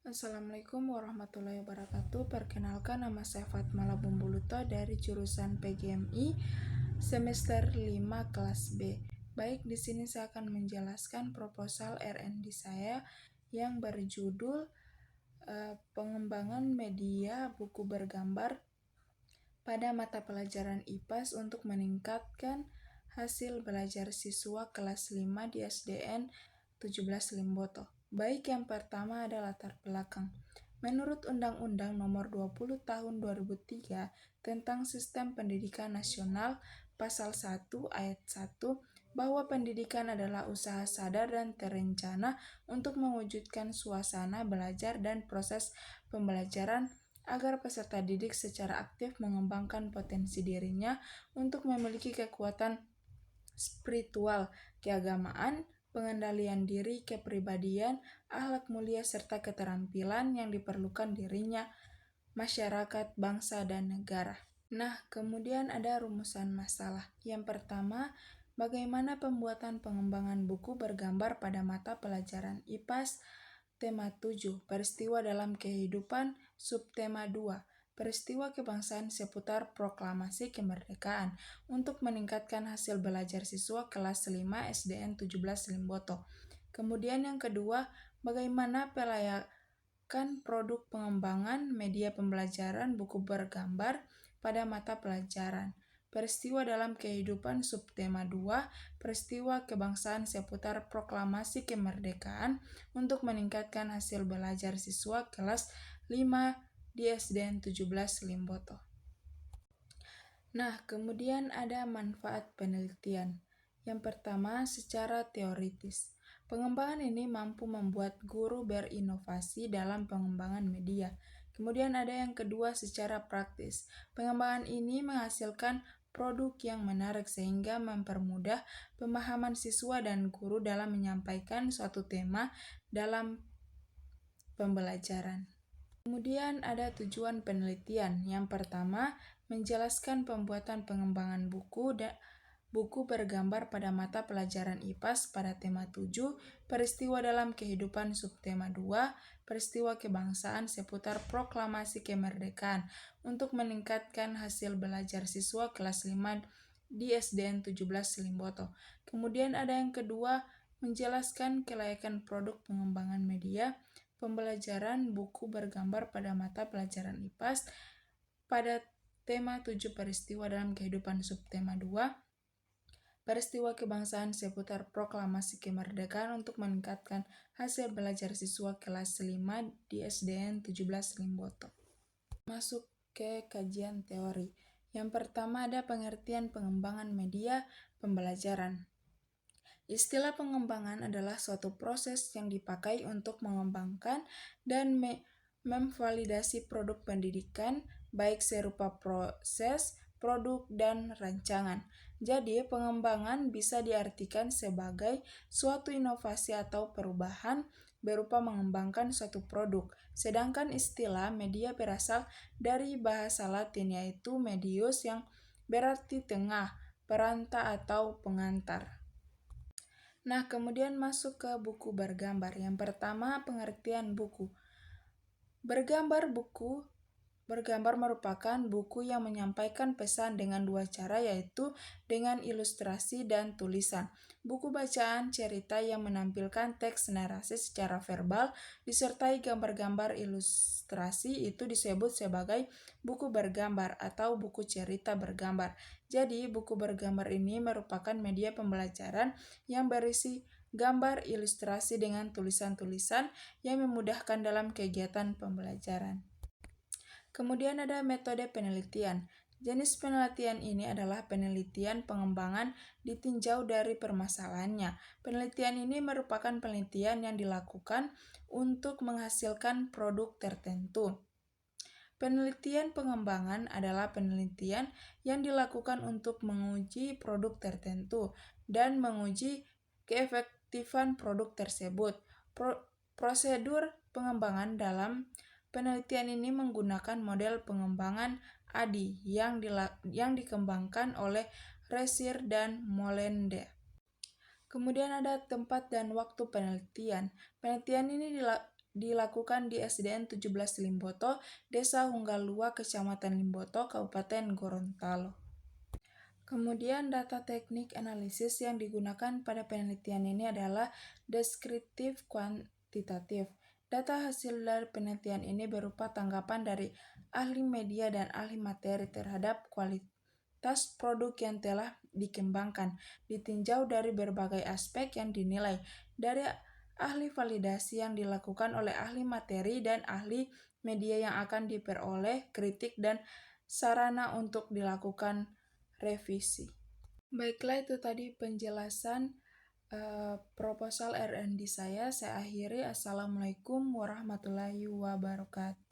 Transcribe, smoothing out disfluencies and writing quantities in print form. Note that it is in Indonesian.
Assalamualaikum warahmatullahi wabarakatuh. Perkenalkan, nama saya Fatmala Bumbuluto dari jurusan PGMI semester 5 kelas B. Baik, di sini saya akan menjelaskan proposal R&D saya yang berjudul pengembangan media buku bergambar pada mata pelajaran IPAS untuk meningkatkan hasil belajar siswa kelas 5 di SDN 17 Limboto. Baik, yang pertama ada latar belakang. Menurut Undang-Undang Nomor 20 Tahun 2003 tentang Sistem Pendidikan Nasional, Pasal 1 Ayat 1, bahwa pendidikan adalah usaha sadar dan terencana untuk mewujudkan suasana belajar dan proses pembelajaran agar peserta didik secara aktif mengembangkan potensi dirinya untuk memiliki kekuatan spiritual, keagamaan, pengendalian diri, kepribadian, akhlak mulia, serta keterampilan yang diperlukan dirinya, masyarakat, bangsa, dan negara. Nah, kemudian ada rumusan masalah. Yang pertama, bagaimana pembuatan pengembangan buku bergambar pada mata pelajaran IPAS. Tema 7, peristiwa dalam kehidupan. Subtema 2, peristiwa kebangsaan seputar proklamasi kemerdekaan untuk meningkatkan hasil belajar siswa kelas 5 SDN 17 Limboto. Kemudian yang kedua, bagaimana pelayakan produk pengembangan media pembelajaran buku bergambar pada mata pelajaran. Peristiwa dalam kehidupan. Subtema 2, peristiwa kebangsaan seputar proklamasi kemerdekaan untuk meningkatkan hasil belajar siswa kelas 5 di SDN 17 Limboto. Nah, kemudian ada manfaat penelitian. Yang pertama, secara teoritis. Pengembangan ini mampu membuat guru berinovasi dalam pengembangan media. Kemudian ada yang kedua, secara praktis. Pengembangan ini menghasilkan produk yang menarik sehingga mempermudah pemahaman siswa dan guru dalam menyampaikan suatu tema dalam pembelajaran. Kemudian ada tujuan penelitian. Yang pertama, menjelaskan pembuatan pengembangan buku bergambar pada mata pelajaran IPAS pada tema 7, peristiwa dalam kehidupan. Subtema 2, peristiwa kebangsaan seputar proklamasi kemerdekaan untuk meningkatkan hasil belajar siswa kelas 5 di SDN 17 Limboto. Kemudian ada yang kedua, menjelaskan kelayakan produk pengembangan media pembelajaran buku bergambar pada mata pelajaran IPAS pada tema 7, peristiwa dalam kehidupan. Subtema 2, peristiwa kebangsaan seputar proklamasi kemerdekaan untuk meningkatkan hasil belajar siswa kelas 5 di SDN 17 Limboto. Masuk ke kajian teori. Yang pertama ada pengertian pengembangan media pembelajaran. Istilah pengembangan adalah suatu proses yang dipakai untuk mengembangkan dan memvalidasi produk pendidikan, baik serupa proses, produk, dan rancangan. Jadi, pengembangan bisa diartikan sebagai suatu inovasi atau perubahan berupa mengembangkan suatu produk. Sedangkan istilah media berasal dari bahasa Latin, yaitu medius, yang berarti tengah, perantara, atau pengantar. Nah, kemudian masuk ke buku bergambar. Yang pertama, pengertian buku. Bergambar merupakan buku yang menyampaikan pesan dengan dua cara, yaitu dengan ilustrasi dan tulisan. Buku bacaan cerita yang menampilkan teks narasi secara verbal disertai gambar-gambar ilustrasi itu disebut sebagai buku bergambar atau buku cerita bergambar. Jadi, buku bergambar ini merupakan media pembelajaran yang berisi gambar ilustrasi dengan tulisan-tulisan yang memudahkan dalam kegiatan pembelajaran. Kemudian ada metode penelitian. Jenis penelitian ini adalah penelitian pengembangan ditinjau dari permasalahannya. Penelitian ini merupakan penelitian yang dilakukan untuk menghasilkan produk tertentu. Penelitian pengembangan adalah penelitian yang dilakukan untuk menguji produk tertentu dan menguji keefektifan produk tersebut. Prosedur pengembangan dalam penelitian ini menggunakan model pengembangan ADI yang dikembangkan oleh Reisner dan Mollende. Kemudian ada tempat dan waktu penelitian. Penelitian ini dilakukan di SDN 17 Limboto, Desa Hunggalua, Kecamatan Limboto, Kabupaten Gorontalo. Kemudian data teknik analisis yang digunakan pada penelitian ini adalah deskriptif kuantitatif. Data hasil dari penelitian ini berupa tanggapan dari ahli media dan ahli materi terhadap kualitas produk yang telah dikembangkan, ditinjau dari berbagai aspek yang dinilai, dari ahli validasi yang dilakukan oleh ahli materi dan ahli media yang akan diperoleh, kritik, dan sarana untuk dilakukan revisi. Baiklah, itu tadi penjelasan proposal R&D saya. Saya akhiri. Assalamualaikum warahmatullahi wabarakatuh.